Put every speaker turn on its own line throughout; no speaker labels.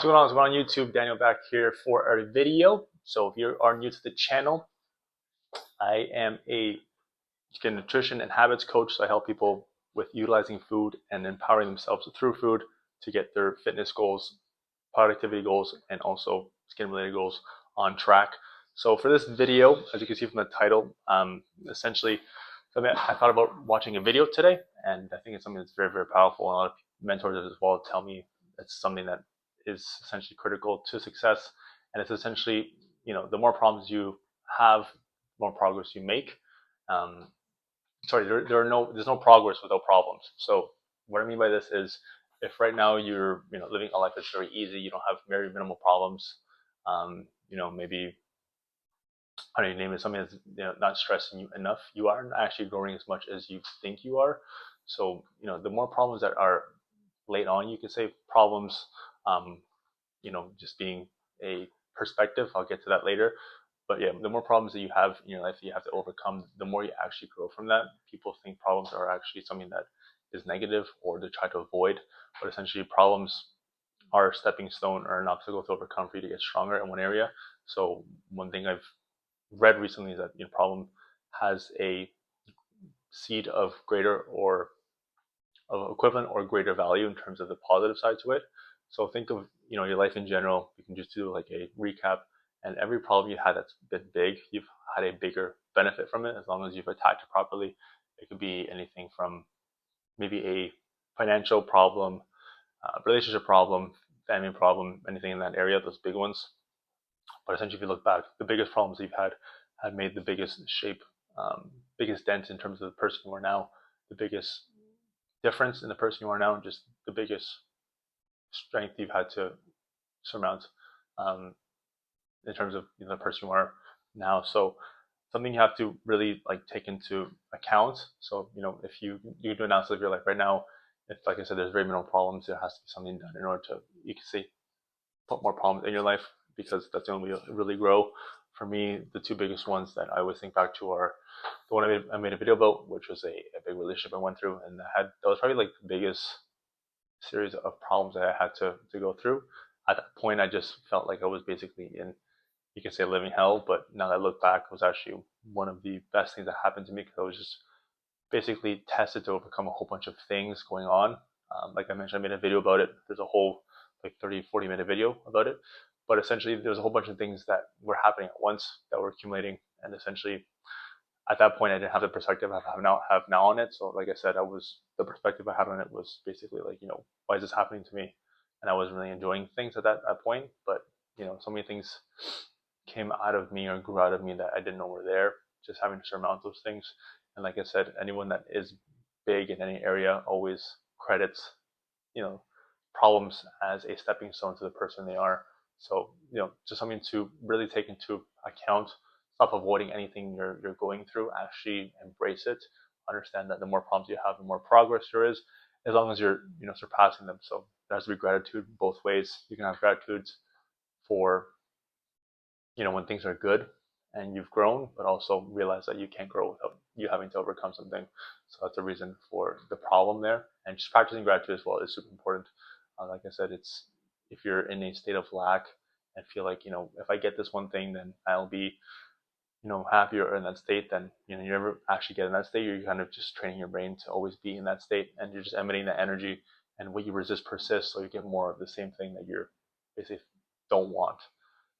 What's going on YouTube? Daniel back here for a video. So if you are new to the channel, I am a nutrition and habits coach. So I help people with utilizing food and empowering themselves through food to get their fitness goals, productivity goals, and also skin related goals on track. So for this video, as you can see from the title, essentially I thought about watching a video today, and I think it's something that's very, very powerful. And a lot of mentors as well tell me it's something that is essentially critical to success. And it's essentially, the more problems you have, the more progress you make. There's no progress without problems. So what I mean by this is, if right now you're, living a life that's very easy, you don't have very minimal problems, maybe how do you name it, something that's not stressing you enough, you aren't actually growing as much as you think you are. So the more problems that are laid on, you could say problems, just being a perspective. I'll get to that later. But yeah, the more problems that you have in your life that you have to overcome, the more you actually grow from that. People think problems are actually something that is negative or they try to avoid, but essentially problems are a stepping stone or an obstacle to overcome for you to get stronger in one area. So one thing I've read recently is that problem has a seed of greater or of equivalent or greater value in terms of the positive side to it. So think of your life in general. You can just do like a recap, and every problem you had that's been big, you've had a bigger benefit from it as long as you've attacked it properly. It could be anything from maybe a financial problem, relationship problem, family problem, anything in that area, those big ones. But essentially, if you look back, the biggest problems you've had have made the biggest shape, biggest dent in terms of the person you are now, the biggest difference in the person you are now, and just the biggest strength you've had to surmount in terms of the person you are now. So something you have to really take into account. So if you do an analysis of your life right now, if, like I said, there's very minimal problems, there has to be something done in order to, you can say, put more problems in your life, because that's the only way you'll really grow. For me, the two biggest ones that I always think back to are the one I made a video about, which was a big relationship I went through, and that was probably the biggest series of problems that I had to go through. At that point, I just felt like I was basically in, you can say, living hell. But now that I look back, it was actually one of the best things that happened to me, because I was just basically tested to overcome a whole bunch of things going on. Like I mentioned, I made a video about it. There's a whole 30-40 minute video about it. But essentially, there was a whole bunch of things that were happening at once that were accumulating. And essentially, at that point, I didn't have the perspective I have now on it. So like I said, the perspective I had on it was basically why is this happening to me? And I wasn't really enjoying things at that point. But so many things came out of me or grew out of me that I didn't know were there, just having to surmount those things. And like I said, anyone that is big in any area always credits problems as a stepping stone to the person they are. So just something to really take into account. Stop avoiding anything you're going through. Actually embrace it. Understand that the more problems you have, the more progress there is, as long as you're surpassing them. So there has to be gratitude both ways. You can have gratitude for when things are good and you've grown, but also realize that you can't grow without you having to overcome something. So that's the reason for the problem there. And just practicing gratitude as well is super important. Like I said, it's, if you're in a state of lack and feel like if I get this one thing, then I'll be happier in that state, then you never actually get in that state. You're kind of just training your brain to always be in that state, and you're just emitting that energy, and what you resist persists, so you get more of the same thing that you're basically don't want.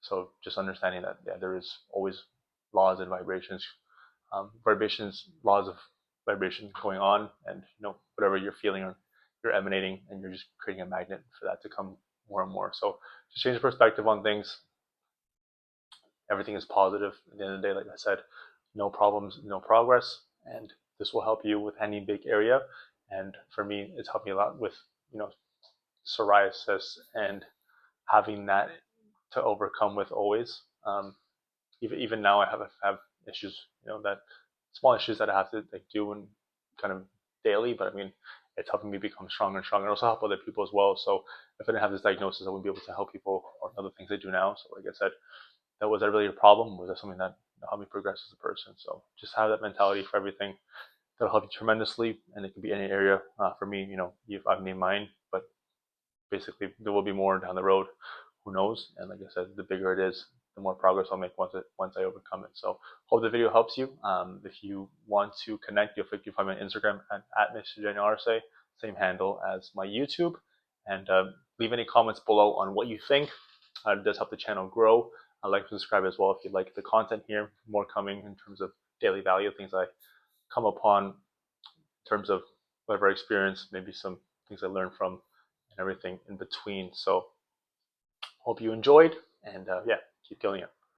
So just understanding that there is always laws and vibrations, laws of vibration going on, and whatever you're feeling or you're emanating, and you're just creating a magnet for that to come more and more. So just change the perspective on things. Everything is positive at the end of the day. Like I said, no problems, no progress, and this will help you with any big area. And for me, it's helped me a lot with psoriasis and having that to overcome with always. Even now, I have issues, that small issues that I have to do and kind of daily. But I mean, it's helping me become stronger and stronger, and also help other people as well. So if I didn't have this diagnosis, I wouldn't be able to help people or other things I do now. So like I said, was that really a problem? Was that something that helped me progress as a person? So just have that mentality for everything. That'll help you tremendously, and it could be any area. For me, I've named mine, but basically there will be more down the road. Who knows? And like I said, the bigger it is, the more progress I'll make once I overcome it. So hope the video helps you. If you want to connect, you'll find me on Instagram at Mr. Daniel Arce, same handle as my YouTube. And leave any comments below on what you think. It does help the channel grow. I'd like to subscribe as well if you like the content here. More coming in terms of daily value, things I come upon in terms of whatever I experience, maybe some things I learned from, and everything in between. So hope you enjoyed, and yeah, keep killing it.